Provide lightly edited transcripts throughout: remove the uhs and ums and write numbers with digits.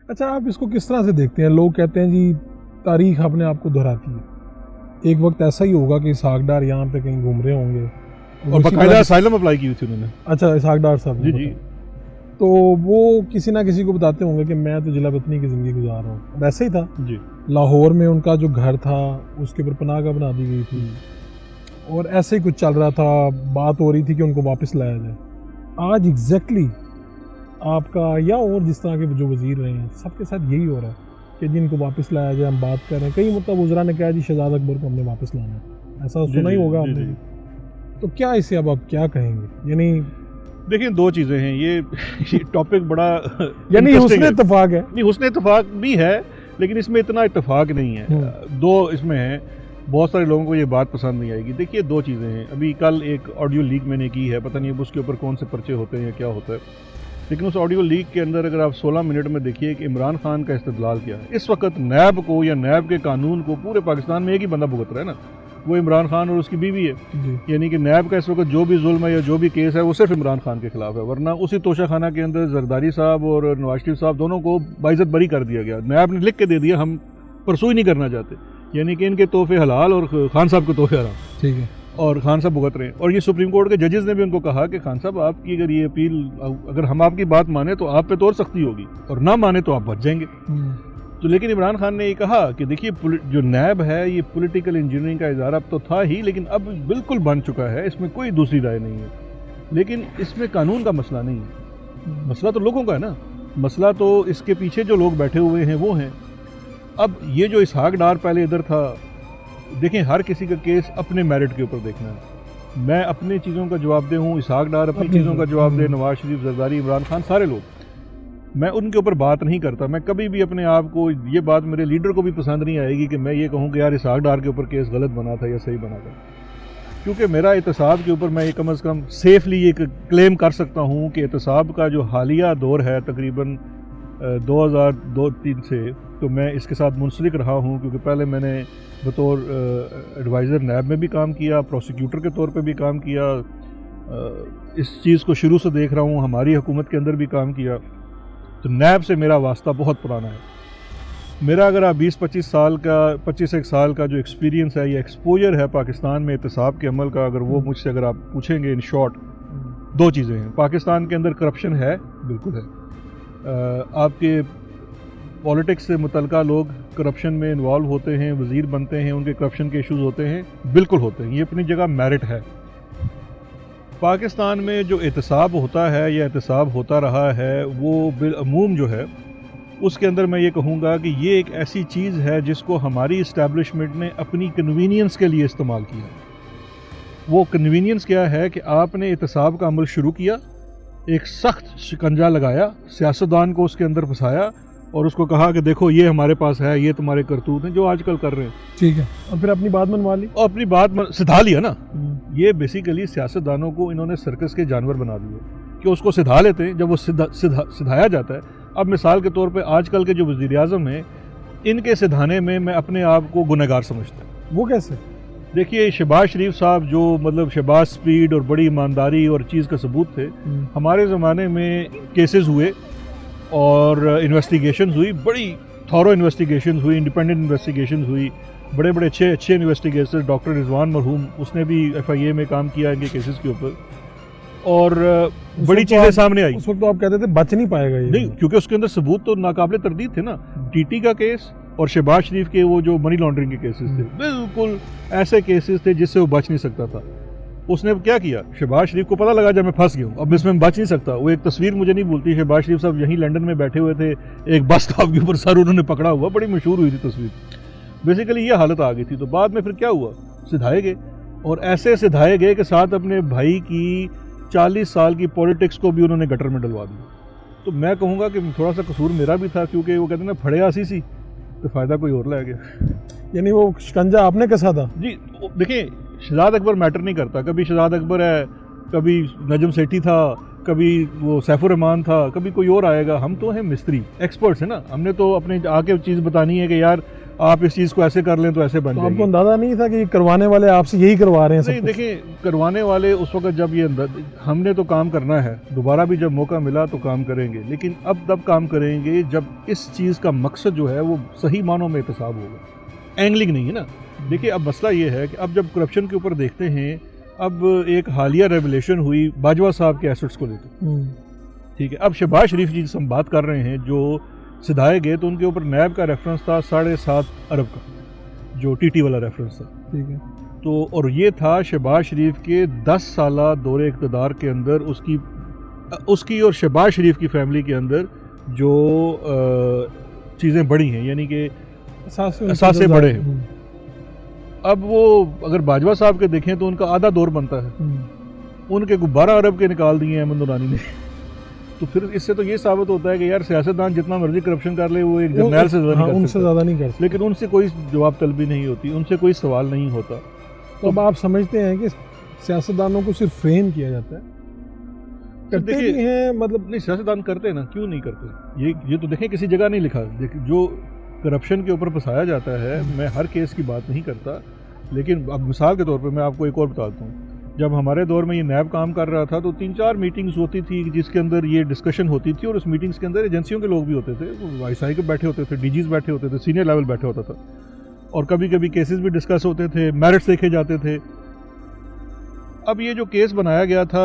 अच्छा, आप इसको किस तरह से देखते हैं? लोग कहते हैं जी तारीख अपने आप को दोहराती है। एक वक्त ऐसा ही होगा कि इसहाक डार यहाँ पे कहीं घूम रहे होंगे और बाकायदा असाइलम अप्लाई की थी उन्होंने। अच्छा, इसहाक डार साहब जी जी। तो वो किसी ना किसी को बताते होंगे कि मैं तो जिला वतनी की ज़िंदगी गुजार रहा हूँ। वैसे ही था जी। लाहौर में उनका जो घर था उसके ऊपर पनाहगाह बना दी गई थी और ऐसे ही कुछ चल रहा था, बात हो रही थी कि उनको वापस लाया जाए। आज एग्जैक्टली आपका या और जिस तरह के जो वज़ीर रहे हैं सबके साथ यही हो रहा है कि जिनको वापस लाया जाए। हम बात कर रहे हैं, कई मतलब वज़रा ने कहा जी शहजाद अकबर को हमने वापस लाना है, ऐसा सुना ही होगा आपने। तो क्या इसे अब आप क्या कहेंगे? यानी देखिए, दो चीज़ें हैं। ये टॉपिक बड़ा यानी हुस्न इत्तेफाक है। नहीं, हुस्न इत्तेफाक भी है लेकिन इसमें इतना इत्तेफाक नहीं है। दो इसमें है, बहुत सारे लोगों को ये बात पसंद नहीं आएगी। देखिए, दो चीज़ें हैं। अभी कल एक ऑडियो लीक मैंने की है, पता नहीं अब उसके ऊपर कौन से पर्चे होते हैं या क्या होता है, लेकिन उस ऑडियो लीक के अंदर अगर आप 16 मिनट में देखिए कि इमरान खान का इस्तेदलाल क्या है। इस वक्त नैब को या नैब के कानून को पूरे पाकिस्तान में एक ही बंदा भुगत रहा है ना, वो इमरान खान और उसकी बीवी है। यानी कि नैब का इस वक्त जो भी जुल्म है या जो भी केस है वो सिर्फ इमरान खान के खिलाफ है, वरना उसी तोशाखाना के अंदर जरदारी साहब और नवाज शरीफ साहब दोनों को बाइज्जत बरी कर दिया गया। नैब ने लिख के दे दिया हम परसुई नहीं करना चाहते, यानी कि इनके तोहफे हलाल और खान साहब के तोहफे हराम। ठीक है। और खान साहब भुगत रहे हैं। और ये सुप्रीम कोर्ट के जजेस ने भी उनको कहा कि खान साहब आपकी अगर ये अपील, अगर हम आपकी बात माने तो आप पे तो और सख्ती होगी और ना माने तो आप बच जाएंगे। तो लेकिन इमरान खान ने ये कहा कि देखिए जो नैब है ये पॉलिटिकल इंजीनियरिंग का इदारा तो था ही, लेकिन अब बिल्कुल बन चुका है, इसमें कोई दूसरी राय नहीं है। लेकिन इसमें कानून का मसला नहीं है, मसला तो लोगों का है ना, मसला तो इसके पीछे जो लोग बैठे हुए हैं वो हैं। अब ये जो इसहाक डार पहले इधर था, देखें हर किसी का केस अपने मेरिट के ऊपर देखना है। मैं अपनी चीज़ों का जवाबदेह हूँ, इसहाक डार अपनी चीज़ों का जवाबदेह, नवाज शरीफ, जरदारी, इमरान खान, सारे लोग। मैं उनके ऊपर बात नहीं करता। मैं कभी भी अपने आप को, ये बात मेरे लीडर को भी पसंद नहीं आएगी कि मैं ये कहूँ कि यार इसहाक डार के ऊपर केस गलत बना था या सही बना था, क्योंकि मेरा एहतसाब के ऊपर मैं ये कम अज़ कम सेफली ये क्लेम कर सकता हूँ कि एहतसाब का जो हालिया दौर है तकरीबन 2002-03 से, तो मैं इसके साथ मुंसलिक रहा हूँ, क्योंकि पहले मैंने बतौर एडवाइज़र नैब में भी काम किया, प्रोसिक्यूटर के तौर पे भी काम किया, इस चीज़ को शुरू से देख रहा हूँ, हमारी हुकूमत के अंदर भी काम किया। तो नैब से मेरा वास्ता बहुत पुराना है। मेरा अगर आप 20-25 साल का जो एक्सपीरियंस है या एक्सपोजर है पाकिस्तान में एहतसाब के अमल का, अगर वो मुझसे अगर आप पूछेंगे, इन शॉर्ट दो चीज़ें हैं। पाकिस्तान के अंदर करप्शन है, बिल्कुल है। आपके पॉलिटिक्स से मुतल्लिका लोग करप्शन में इन्वॉल्व होते हैं, वज़ीर बनते हैं, उनके करप्शन के इश्यूज़ होते हैं, बिल्कुल होते हैं, ये अपनी जगह मेरिट है। पाकिस्तान में जो एहतसाब होता है या एहतसाब होता रहा है, वो बिलअमूम जो है उसके अंदर मैं ये कहूँगा कि ये एक ऐसी चीज़ है जिसको हमारी इस्टेब्लिशमेंट ने अपनी कन्वीनियंस के लिए इस्तेमाल किया। वो कन्वीनियंस क्या है कि आपने एहतसाब का अमल शुरू किया, एक सख्त शिकंजा लगाया, सियासतदान को उसके अंदर फंसाया और उसको कहा कि देखो ये हमारे पास है, ये तुम्हारे करतूत हैं जो आजकल कर रहे हैं। ठीक है। और फिर अपनी बात मनवा ली और अपनी बात सिधा लिया ना। ये बेसिकली सियासतदानों को इन्होंने सर्कस के जानवर बना दिए कि उसको सिधा लेते हैं, जब वो सिधाया जाता है। अब मिसाल के तौर पे आजकल के जो वज़ीर आज़म हैं, इनके सिधाने में मैं अपने आप को गुनहगार समझता हूँ। वो कैसे? देखिए, शहबाज शरीफ साहब जो मतलब शहबाज स्पीड और बड़ी ईमानदारी और चीज़ का सबूत थे, हमारे ज़माने में केसेस हुए और इन्वेस्टिगेशन हुई, बड़ी थॉरो इन्वेस्टिगेशन हुई, इंडिपेंडेंट इन्वेस्टिगेशन हुई, बड़े बड़े अच्छे इन्वेस्टिगेटर, डॉक्टर रिजवान मरहूम, उसने भी FIA में काम किया इनके केसेस के ऊपर, और बड़ी चीज़ें सामने आई। उस वक्त तो आप कहते थे बच नहीं पाएगा ये, नहीं, क्योंकि उसके अंदर सबूत तो नाकाबिले तरदीद थे ना। TT का केस और शहबाज शरीफ के वो जो मनी लॉन्ड्रिंग के केसेस थे, बिल्कुल ऐसे केसेस थे जिससे वो बच नहीं सकता था। उसने क्या किया, शहबाज शरीफ को पता लगा जब मैं फंस गया हूँ, अब इसमें बच नहीं सकता। वो एक तस्वीर मुझे नहीं भूलती, शहबाज शरीफ साहब यहीं लंदन में बैठे हुए थे, एक बस स्टॉप के ऊपर सर उन्होंने पकड़ा हुआ, बड़ी मशहूर हुई थी तस्वीर। बेसिकली ये हालत आ गई थी। तो बाद में फिर क्या हुआ, सिधाए गए, और ऐसे सिधाए गए कि साथ अपने भाई की 40 साल की पॉलिटिक्स को भी उन्होंने गटर में डलवा दिया। तो मैं कहूँगा कि थोड़ा सा कसूर मेरा भी था, क्योंकि वो कहते हैं ना फड़े आसी सी तो फ़ायदा कोई और ला गया। यानी वो शिकंजा आपने कसा था? जी देखिए, शहजाद अकबर मैटर नहीं करता। कभी शहजाद अकबर है, कभी नजम सेठी था, कभी वो सैफुर रहमान था, कभी कोई और आएगा। हम तो हैं मिस्त्री, एक्सपर्ट्स हैं ना। हमने तो अपने आके चीज़ बतानी है कि यार आप इस चीज़ को ऐसे कर लें तो ऐसे बन तो जाएगी। आपको अंदाजा नहीं था कि ये करवाने वाले आपसे यही करवा रहे हैं सब नहीं कुछ? देखिए, करवाने वाले उस वक्त जब ये हमने तो काम करना है, दोबारा भी जब मौका मिला तो काम करेंगे, लेकिन अब तब काम करेंगे जब इस चीज़ का मकसद जो है वो सही मानों में एहतसाब होगा, एंगलिंग नहीं है ना। देखिए अब मसला ये है कि अब जब करप्शन के ऊपर देखते हैं, अब एक हालिया रेवलेशन हुई बाजवा साहब के एसेट्स को लेकर, ठीक है। अब शहबाज शरीफ जी से हम बात कर रहे हैं जो सिधाए गए, तो उनके ऊपर नैब का रेफरेंस था 7.5 अरब का, जो टीटी वाला रेफरेंस था, ठीक है। तो और ये था शहबाज शरीफ के 10 साला दौरे इक़्तिदार के अंदर उसकी और शहबाज शरीफ की फैमिली के अंदर जो चीज़ें बढ़ी हैं, यानी कि असासे बड़े हैं। अब वो अगर बाजवा साहब के देखें तो उनका आधा दौर बनता है, उनके 12 अरब के निकाल दिए अहमद नूरानी ने। तो फिर इससे तो ये साबित होता है कि यार सियासतदान जितना मर्जी करप्शन कर ले वो एक जर्नैल से ज़्यादा नहीं कर सकता, लेकिन उनसे कोई जवाब तलबी नहीं होती, उनसे कोई सवाल नहीं होता। तो अब आप समझते हैं कि सियासतदानों को सिर्फ फ्रेम किया जाता है, करते भी हैं? मतलब नहीं, सियासतदान करते हैं ना, क्यों नहीं करते? ये तो देखें किसी जगह नहीं लिखा। जो करप्शन के ऊपर फंसाया जाता है, मैं हर केस की बात नहीं करता, लेकिन अब मिसाल के तौर पे मैं आपको एक और बताता हूँ। जब हमारे दौर में ये नैब काम कर रहा था तो 3-4 मीटिंग्स होती थी जिसके अंदर ये डिस्कशन होती थी, और उस मीटिंग्स के अंदर एजेंसियों के लोग भी होते थे, वाईसाई के बैठे होते थे, डीजीज बैठे होते थे, सीनियर लेवल बैठे होता था, और कभी कभी केसेस भी डिस्कस होते थे, मेरिट्स देखे जाते थे। अब ये जो केस बनाया गया था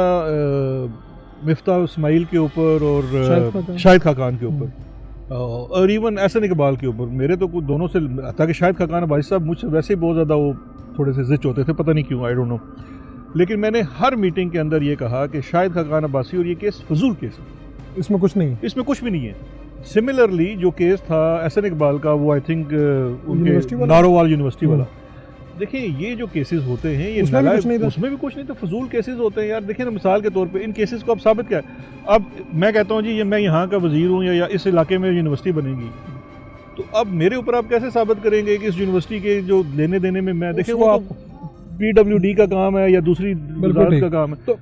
मिफ्ता इस्माइल के ऊपर और शाहिद खाकान के ऊपर और इवन एहसन इकबाल के ऊपर, मेरे तो कुछ दोनों से, ताकि शाहिद खाकान भाई साहब मुझसे वैसे ही बहुत ज़्यादा वो थोड़े से जिच होते थे, पता नहीं क्यों, आई डोंट नो। लेकिन मैंने हर मीटिंग के अंदर ये कहा कि शाहिद खाकान अब्बासी और ये केस फजूल केस है, इसमें कुछ नहीं, इसमें कुछ भी नहीं है। सिमिलरली जो केस था एहसन इकबाल का, वो आई थिंक उनके नारोवाल यूनिवर्सिटी वाला, देखिए ये जो केसेस होते हैं ये उसमें भी कुछ नहीं था, फजूल केसेस होते हैं यार। देखिए ना, मिसाल के तौर पे इन केसेस को अब साबित क्या है। अब मैं कहता हूँ जी ये मैं यहाँ का वजीर हूँ या इस इलाके में यूनिवर्सिटी बनेगी, तो अब मेरे ऊपर आप कैसे साबित करेंगे कि इस यूनिवर्सिटी के जो लेने देने में मैं, देखिए वो आप PWD का काम है या दूसरी वजारत का काम है, तो